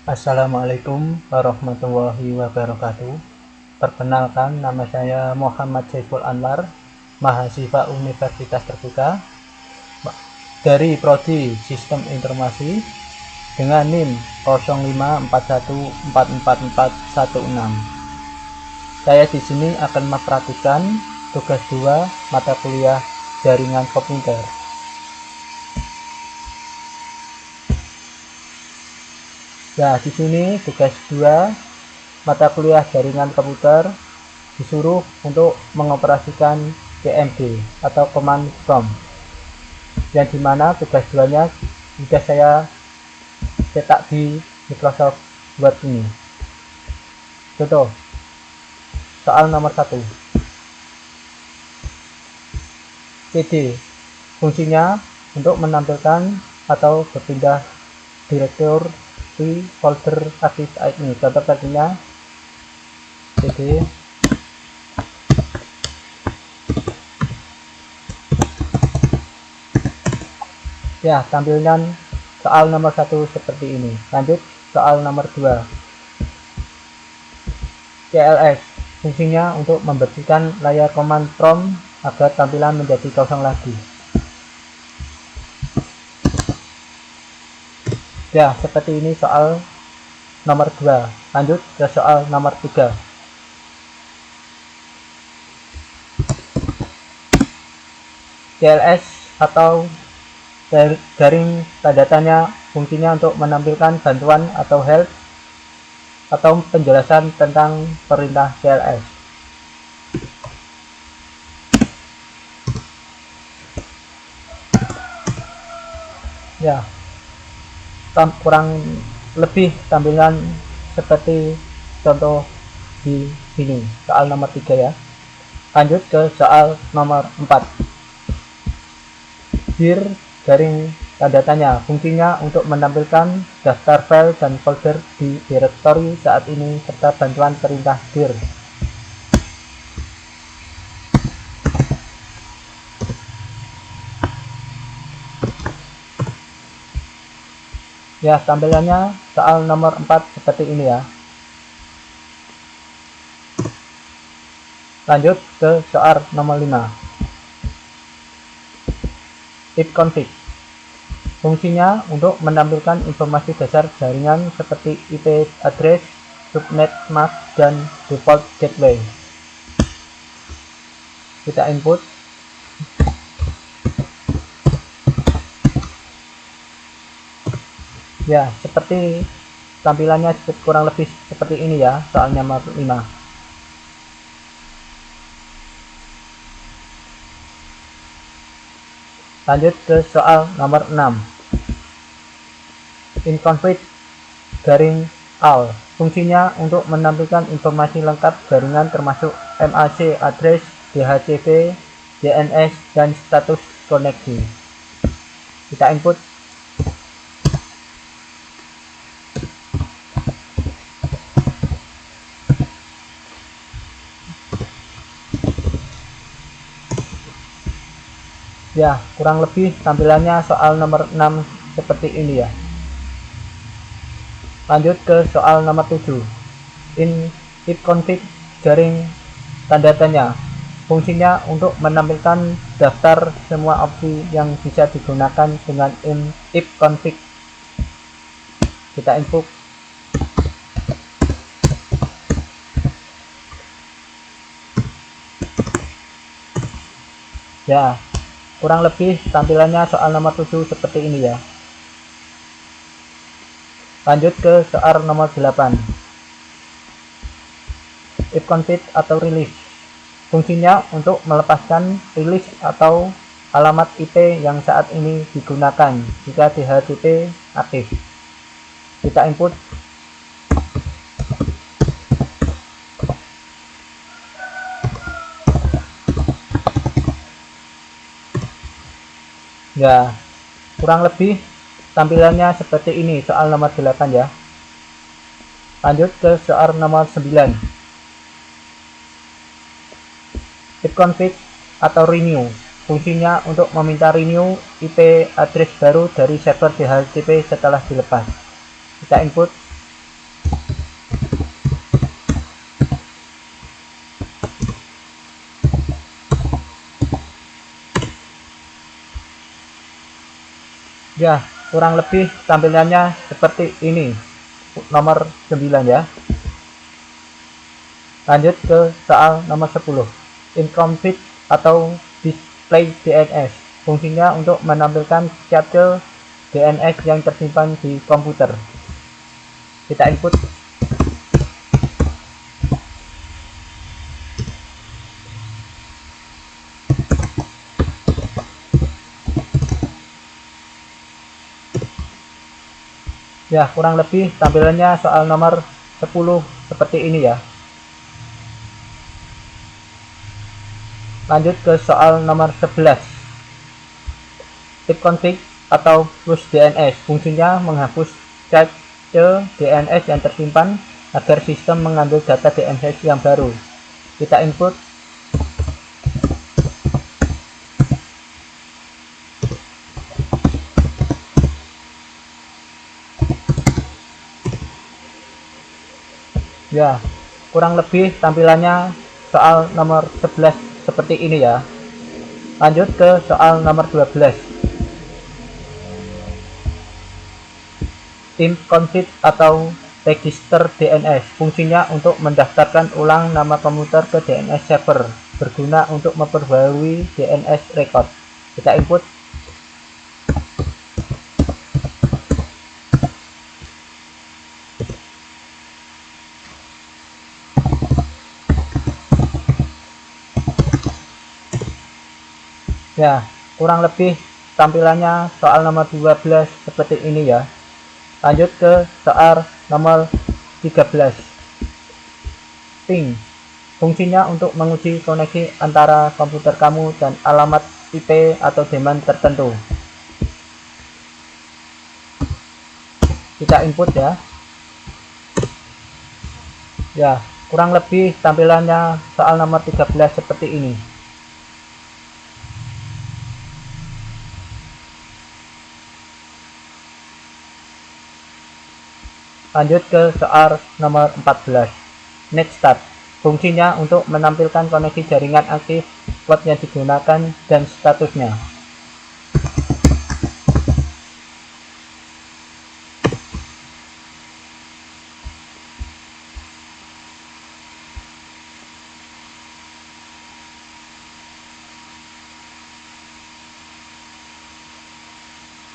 Assalamualaikum warahmatullahi wabarakatuh. Perkenalkan, nama saya Muhammad Saiful Anwar, mahasiswa Universitas Terbuka dari Prodi Sistem Informasi dengan NIM 0541444416. Saya di sini akan mempraktikkan tugas 2 mata kuliah jaringan komputer. Nah, di sini tugas 2 mata kuliah jaringan komputer disuruh untuk mengoperasikan CMD atau command prompt, yang dimana tugas 2-nya sudah saya cetak di Microsoft Word ini. Contoh soal nomor 1. CD fungsinya untuk menampilkan atau berpindah direktur di folder aktif ini. Contoh tadinya CD ya, tampilan soal nomor 1 seperti ini. Lanjut soal nomor 2. CLS fungsinya untuk membersihkan layar command prompt agar tampilan menjadi kosong lagi. Ya, seperti ini soal nomor 2. Lanjut ke soal nomor 3. CLS atau jaring tanda tanya fungsinya untuk menampilkan bantuan atau help atau penjelasan tentang perintah CLS. Ya, kurang lebih tampilan seperti contoh di sini soal nomor 3 ya. Lanjut ke soal nomor 4. Dir jaring tanda tanya fungsinya untuk menampilkan daftar file dan folder di direktori saat ini serta bantuan perintah dir. Ya, tampilannya soal nomor 4 seperti ini ya. Lanjut ke soal nomor 5. Ipconfig fungsinya untuk menampilkan informasi dasar jaringan seperti IP address, subnet mask, dan default gateway. Kita input. Ya, seperti tampilannya kurang lebih seperti ini ya soal nomor 5. Lanjut ke soal nomor 6. Ipconfig jaring all fungsinya untuk menampilkan informasi lengkap jaringan termasuk MAC address, DHCP, DNS, dan status koneksi. Kita input. Ya, kurang lebih tampilannya soal nomor 6 seperti ini ya. Lanjut ke soal nomor 7. Ipconfig jaring tanda tanya fungsinya untuk menampilkan daftar semua opsi yang bisa digunakan dengan ipconfig. Kita input. Ya, kurang lebih tampilannya soal nomor 7 seperti ini ya. Lanjut ke soal nomor 8. Ipconfig atau release fungsinya untuk melepaskan release atau alamat IP yang saat ini digunakan jika DHCP aktif. Kita input. Ya, kurang lebih tampilannya seperti ini soal nomor 8 ya. Lanjut ke soal nomor 9. Ipconfig atau renew fungsinya untuk meminta renew IP address baru dari server DHCP setelah dilepas. Kita input. Ya, kurang lebih tampilannya seperti ini. Nomor 9 ya. Lanjut ke soal nomor 10. Incomplete atau display DNS. Fungsinya untuk menampilkan capture DNS yang tersimpan di komputer. Kita input. Ya, kurang lebih tampilannya soal nomor 10 seperti ini ya. Lanjut ke soal nomor 11. Ipconfig atau push DNS. Fungsinya menghapus cache DNS yang tersimpan agar sistem mengambil data DNS yang baru. Kita input. Ya, kurang lebih tampilannya soal nomor 11 seperti ini ya. Lanjut ke soal nomor 12. Incomplete atau register DNS. Fungsinya untuk mendaftarkan ulang nama komputer ke DNS server, berguna untuk memperbarui DNS record. Kita input. Ya, kurang lebih tampilannya soal nomor 12 seperti ini ya. Lanjut ke soal nomor 13. Ping. Fungsinya untuk menguji koneksi antara komputer kamu dan alamat IP atau domain tertentu. Kita input ya. Ya, kurang lebih tampilannya soal nomor 13 seperti ini. Lanjut ke soal nomor 14. Netstat. Fungsinya untuk menampilkan koneksi jaringan aktif, port yang digunakan, dan statusnya.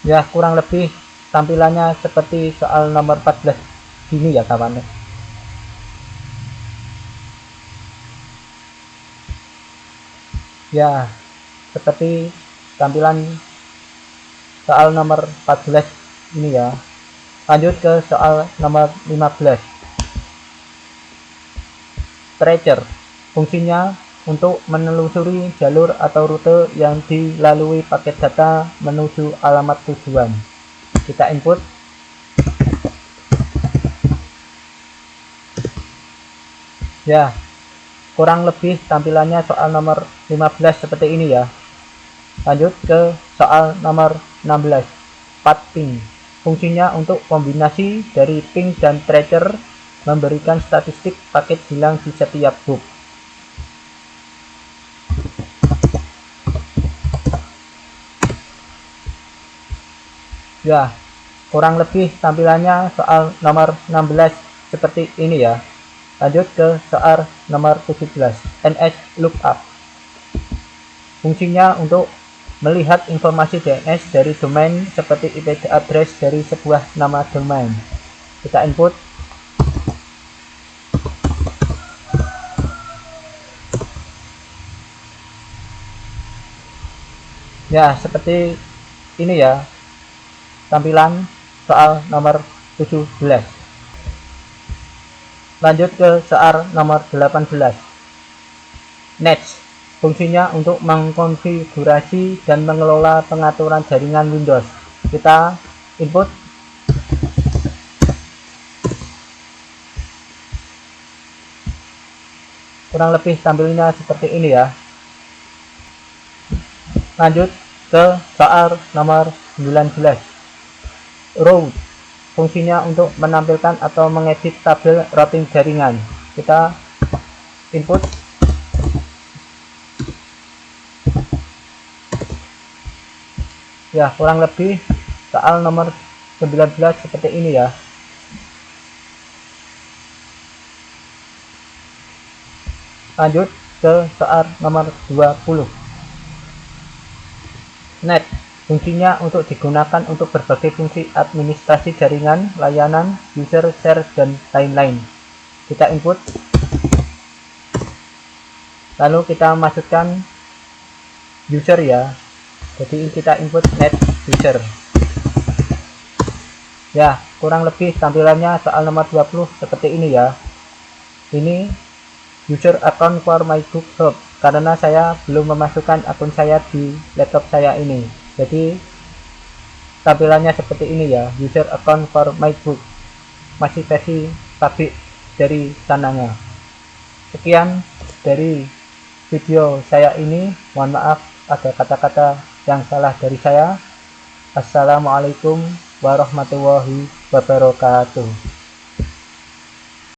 Ya, kurang lebih tampilannya seperti soal nomor 14 gini ya kawan. Ya, seperti tampilan soal nomor 14 ini ya. Lanjut ke soal nomor 15. Tracer. Fungsinya untuk menelusuri jalur atau rute yang dilalui paket data menuju alamat tujuan. Kita input. Ya, kurang lebih tampilannya soal nomor 15 seperti ini ya. Lanjut ke soal nomor 16. Path ping. Fungsinya untuk kombinasi dari ping dan tracer, memberikan statistik paket hilang di setiap hub. Ya, kurang lebih tampilannya soal nomor 16 seperti ini ya. Lanjut ke soal nomor 17. NS lookup. Fungsinya untuk melihat informasi DNS dari domain seperti IP address dari sebuah nama domain. Kita input. Ya, seperti ini ya tampilan soal nomor 17. Lanjut ke soal nomor 18. Next. Fungsinya untuk mengkonfigurasi dan mengelola pengaturan jaringan Windows. Kita input. Kurang lebih tampilnya seperti ini ya. Lanjut ke soal nomor 19. Route. Fungsinya untuk menampilkan atau mengedit tabel routing jaringan. Kita input. Ya, kurang lebih soal nomor 19 seperti ini ya. Lanjut ke soal nomor 20. Net fungsinya untuk digunakan untuk berbagai fungsi administrasi jaringan, layanan, user, share, dan lain-lain. Kita input, lalu kita masukkan user ya. Jadi kita input net user. Ya, kurang lebih tampilannya soal nomor 20 seperti ini ya. Ini user account for my book shop, karena saya belum memasukkan akun saya di laptop saya ini. Jadi tampilannya seperti ini ya, user account for my book, masih versi pabrik dari sananya. Sekian dari video saya ini, mohon maaf ada kata-kata yang salah dari saya. Assalamualaikum warahmatullahi wabarakatuh.